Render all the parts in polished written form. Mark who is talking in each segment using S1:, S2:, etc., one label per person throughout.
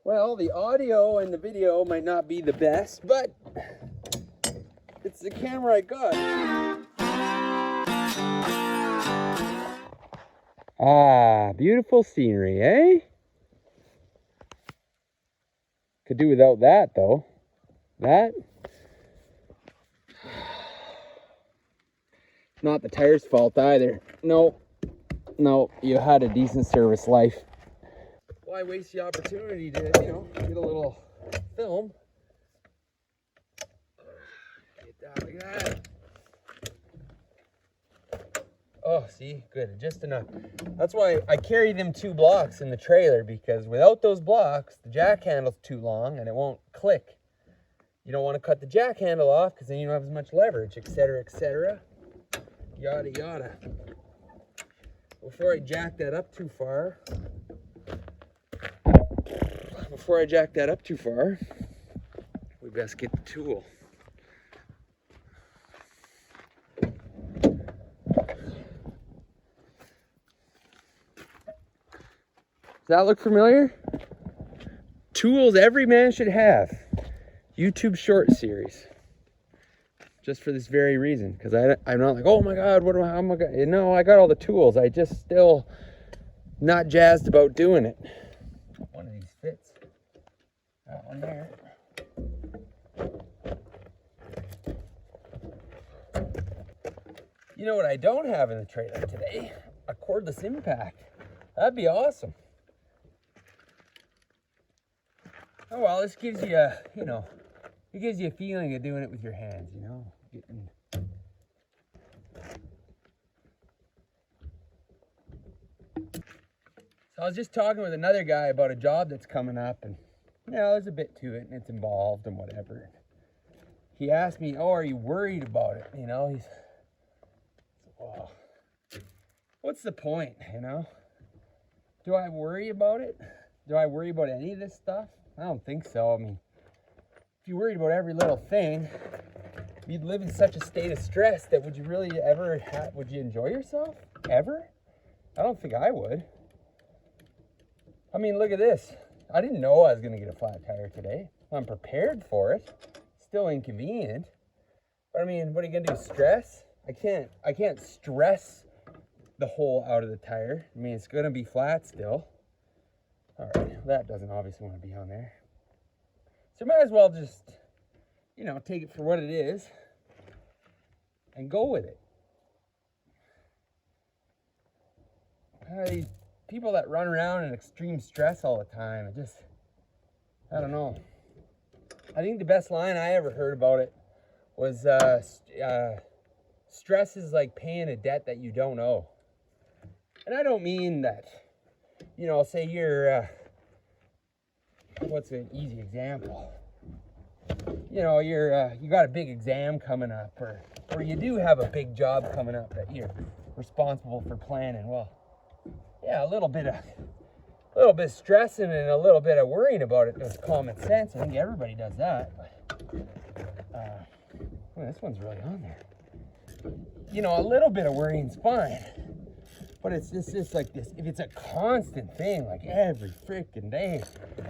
S1: Well, the audio and the video might not be the best, but it's the camera I got. Ah, beautiful scenery, eh? Could do without that, though. That. Not the tire's fault either. No, you had a decent service life. Why waste the opportunity to, get a little film? Get that like that. Oh, see, good, just enough. That's why I carry them 2 blocks in the trailer, because without those blocks, the jack handle's too long and it won't click. You don't want to cut the jack handle off because then you don't have as much leverage, etc., yada yada. Before I jack that up too far, we best get the tool. Does that look familiar? Tools every man should have. YouTube short series. Just for this very reason. Because I'm not like, oh my God, how am I gonna? No, I got all the tools. I just still not jazzed about doing it. One of these fits. That one there. You know what I don't have in the trailer today? A cordless impact. That'd be awesome. Oh well, this gives you a, it gives you a feeling of doing it with your hands, So I was just talking with another guy about a job that's coming up, and there's a bit to it and it's involved and whatever. He asked me, oh, are you worried about it? He's, well, what's the point, Do I worry about it? Do I worry about any of this stuff? I don't think so. I mean, if you worried about every little thing, you'd live in such a state of stress that would you really ever would you enjoy yourself? Ever? I don't think I would. I mean, look at this. I didn't know I was going to get a flat tire today. I'm prepared for it. Still inconvenient. But I mean, what are you going to do, stress? I can't stress the hole out of the tire. I mean, it's going to be flat still. All right, that doesn't obviously want to be on there. So might as well just, take it for what it is and go with it. These people that run around in extreme stress all the time, I don't know. I think the best line I ever heard about it was, stress is like paying a debt that you don't owe. And I don't mean that, say you're, what's an easy example? You got a big exam coming up, or you do have a big job coming up that you're responsible for planning. Well, yeah, a little bit of stressing and a little bit of worrying about it is common sense. I think everybody does that. But, this one's really on there. A little bit of worrying's fine. But it's just like this. If it's a constant thing, like every freaking day,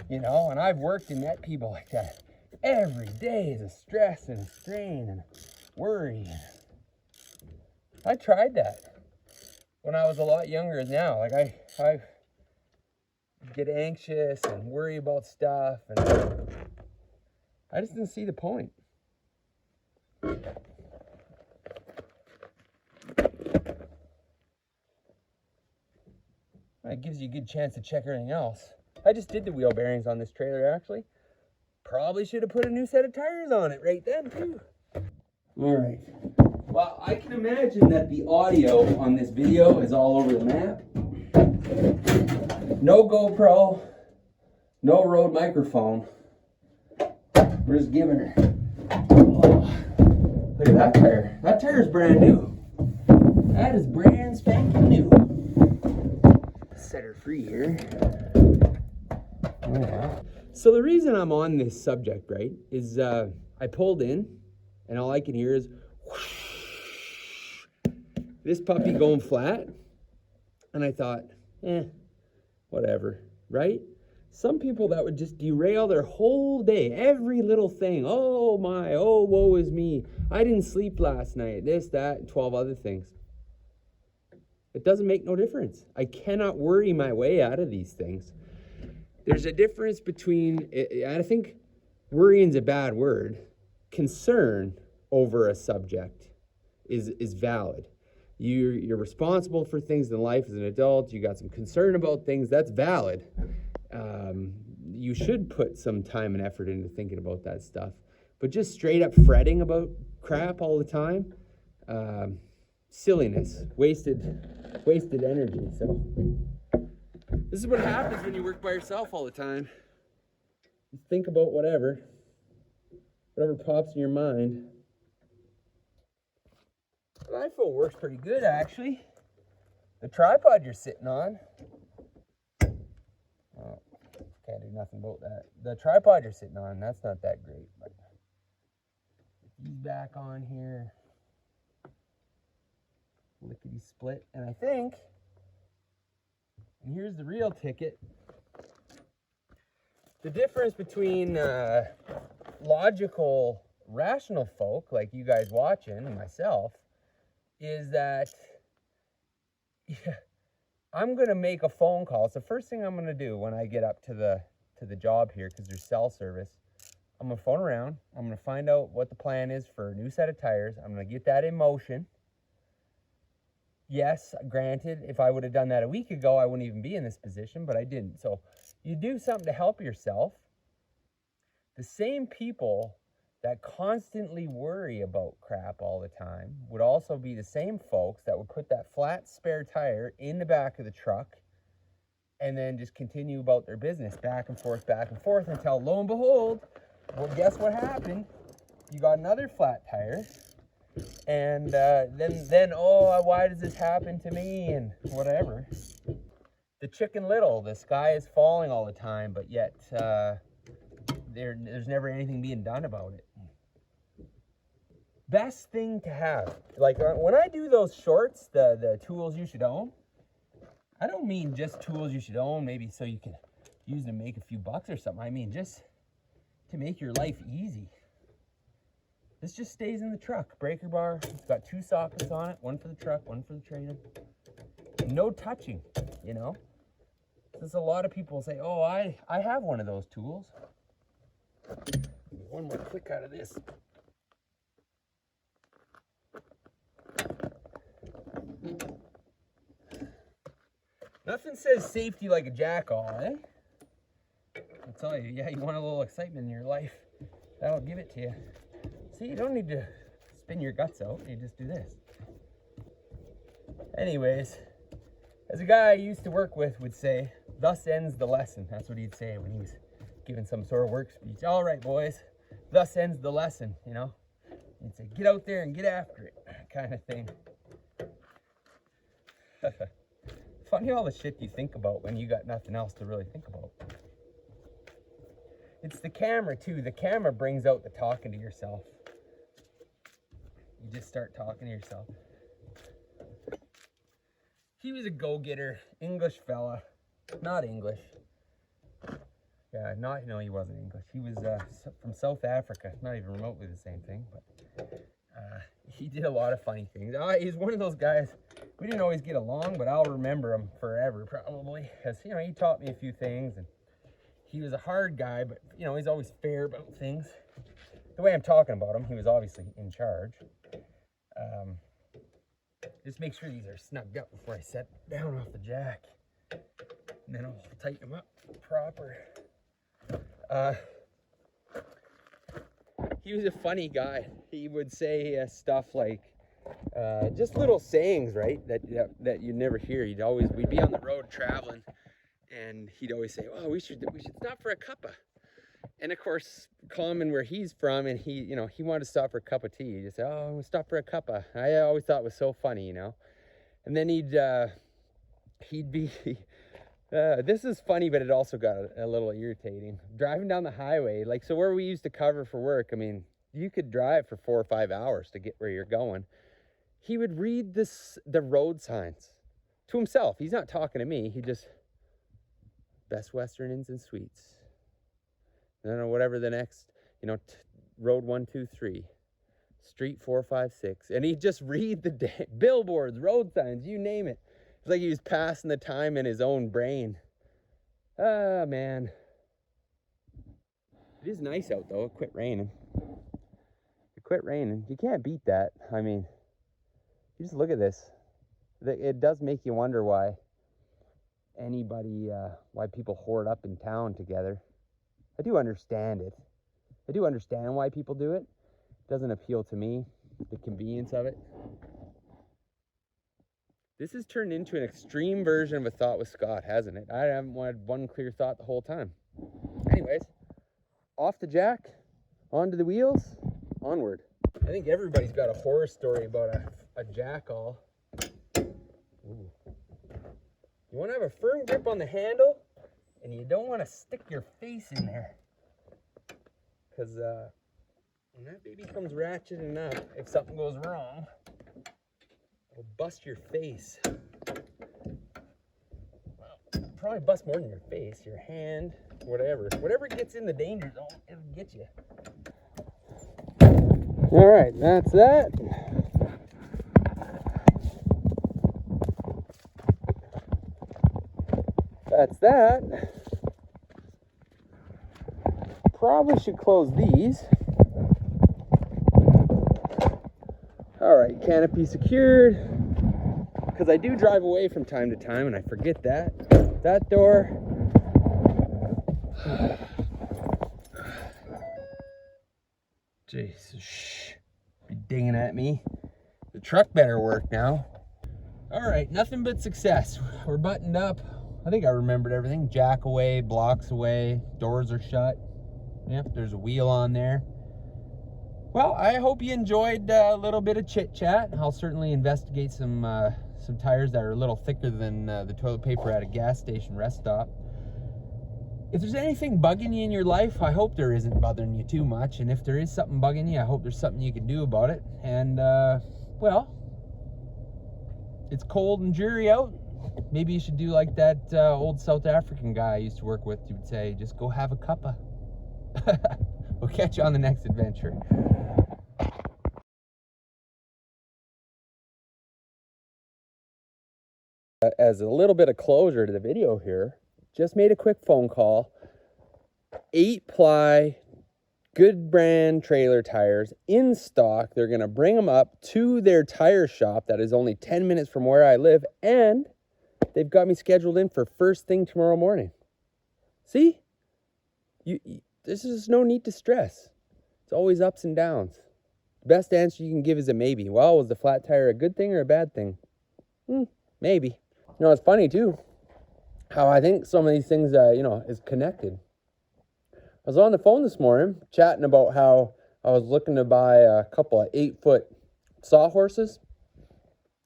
S1: and I've worked and met people like that. Every day is a stress and a strain and a worry. I tried that when I was a lot younger than now. Like I get anxious and worry about stuff, and I just didn't see the point. It gives you a good chance to check everything else. I just did the wheel bearings on this trailer, actually. Probably should have put a new set of tires on it right then, too. All right. Well, I can imagine that the audio on this video is all over the map. No GoPro, no Rode microphone. We're just giving her. Oh, look at that tire. That tire is brand new. That is brand spanking new. Set her free here. Yeah. So the reason I'm on this subject, right, is I pulled in and all I can hear is whoosh, this puppy going flat. And I thought, whatever, right? Some people that would just derail their whole day, every little thing. Oh my, oh, woe is me. I didn't sleep last night, this, that, and 12 other things. It doesn't make no difference. I cannot worry my way out of these things. There's a difference between, I think worrying's a bad word. Concern over a subject is valid. You're responsible for things in life as an adult. You got some concern about things. That's valid. You should put some time and effort into thinking about that stuff. But just straight up fretting about crap all the time, silliness, wasted energy. So this is what happens when you work by yourself all the time. You think about whatever pops in your mind. The iPhone works pretty good, actually. The tripod you're sitting on, oh, can't do nothing about that. The tripod you're sitting on, that's not that great. But he's back on here. Lickety split. And I think, and here's the real ticket, the difference between logical, rational folk like you guys watching and myself is that I'm going to make a phone call. It's the first thing I'm going to do when I get up to the job here, because there's cell service. I'm going to phone around. I'm going to find out what the plan is for a new set of tires. I'm going to get that in motion. Yes, granted, if I would have done that a week ago, I wouldn't even be in this position, but I didn't. So you do something to help yourself. The same people that constantly worry about crap all the time would also be the same folks that would put that flat spare tire in the back of the truck and then just continue about their business back and forth until, lo and behold, well, guess what happened? You got another flat tire, and then oh, why does this happen to me, and whatever. The Chicken Little, the sky is falling all the time, but yet there's never anything being done about it. Best thing to have, like when I do those shorts, the tools you should own, I don't mean just tools you should own maybe so you can use them to make a few bucks or something. I mean just to make your life easy. This just stays in the truck. Breaker bar, it's got 2 sockets on it, one for the truck, one for the trailer. No touching, you know. There's a lot of people say, oh, I have one of those tools. One more click out of this. Nothing says safety like a jackal, eh? I'll tell you, yeah, you want a little excitement in your life, that'll give it to you. See, you don't need to spin your guts out, you just do this. Anyways, as a guy I used to work with would say, thus ends the lesson. That's what he'd say when he was giving some sort of work speech. All right, boys, thus ends the lesson, you know? He'd say, get out there and get after it, kind of thing. Funny all the shit you think about when you got nothing else to really think about. It's the camera too. The camera brings out the talking to yourself. You just start talking to yourself. He was a go-getter, English fella. Not English. Yeah, no, he wasn't English. He was from South Africa. Not even remotely the same thing, but he did a lot of funny things. He's one of those guys, we didn't always get along, but I'll remember him forever, probably. Because, you know, he taught me a few things, and he was a hard guy, but, you know, he's always fair about things. The way I'm talking about him, he was obviously in charge. Just make sure these are snugged up before I set down off the jack. And then I'll tighten them up proper. He was a funny guy. He would say stuff like, just little sayings, right? That you never hear. We'd be on the road traveling, and he'd always say, "Oh, we should stop for a cuppa." And of course, common where he's from, and he wanted to stop for a cup of tea. He'd just say, "Oh, we'll stop for a cuppa." I always thought it was so funny, you know. And then he'd be. This is funny, but it also got a little irritating. Driving down the highway, like, so where we used to cover for work, I mean, you could drive for 4 or 5 hours to get where you're going. He would read the road signs to himself. He's not talking to me. Best Western Inns and Suites. I don't know, whatever the next, you know, road 123, street 456. And he'd just read the billboards, road signs, you name it. It's like he was passing the time in his own brain. Ah, man. It is nice out, though. It quit raining. It quit raining. You can't beat that. I mean, you just look at this. It does make you wonder why why people hoard up in town together. I do understand it. I do understand why people do it. It doesn't appeal to me, the convenience of it. This has turned into an extreme version of a thought with Scott, hasn't it? I haven't had one clear thought the whole time. Anyways, off the jack, onto the wheels, onward. I think everybody's got a horror story about a jackal. Ooh. You want to have a firm grip on the handle, and you don't want to stick your face in there. Because when that baby comes ratcheting up, if something goes wrong, it'll bust your face. Well, probably bust more than your face, your hand, whatever. Whatever gets in the danger zone, it'll get you. All right, that's that. That's that. Probably should close these. All right, canopy secured. Because I do drive away from time to time and I forget that. That door. Jesus, shh. Be dinging at me. The truck better work now. All right, nothing but success. We're buttoned up. I think I remembered everything. Jack away, blocks away, doors are shut. Yep, there's a wheel on there. Well, I hope you enjoyed a little bit of chit chat. I'll certainly investigate some tires that are a little thicker than the toilet paper at a gas station rest stop. If there's anything bugging you in your life, I hope there isn't bothering you too much. And if there is something bugging you, I hope there's something you can do about it. And, well, it's cold and dreary out. Maybe you should do like that old South African guy I used to work with. He would say, just go have a cuppa. We'll catch you on the next adventure. As a little bit of closure to the video here, just made a quick phone call. 8-ply, good brand trailer tires in stock. They're going to bring them up to their tire shop that is only 10 minutes from where I live, and they've got me scheduled in for first thing tomorrow morning. See? This is no need to stress. It's always ups and downs. The best answer you can give is a maybe. Well, was the flat tire a good thing or a bad thing? Maybe. You know, it's funny too, how I think some of these things, is connected. I was on the phone this morning chatting about how I was looking to buy a couple of 8-foot sawhorses.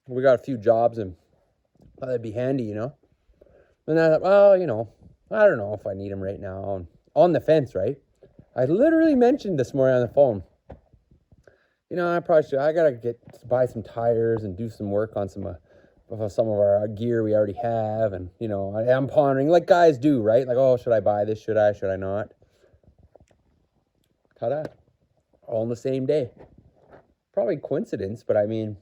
S1: We got a few jobs and thought that'd be handy, you know. And I thought, well, I don't know if I need them right now. I'm on the fence, right? I literally mentioned this morning on the phone, I probably should. I gotta buy some tires and do some work on some of our gear we already have, and I am pondering like guys do, right? Like, oh, should I buy this? Should I not? Ta-da! All on the same day. Probably coincidence, but I mean,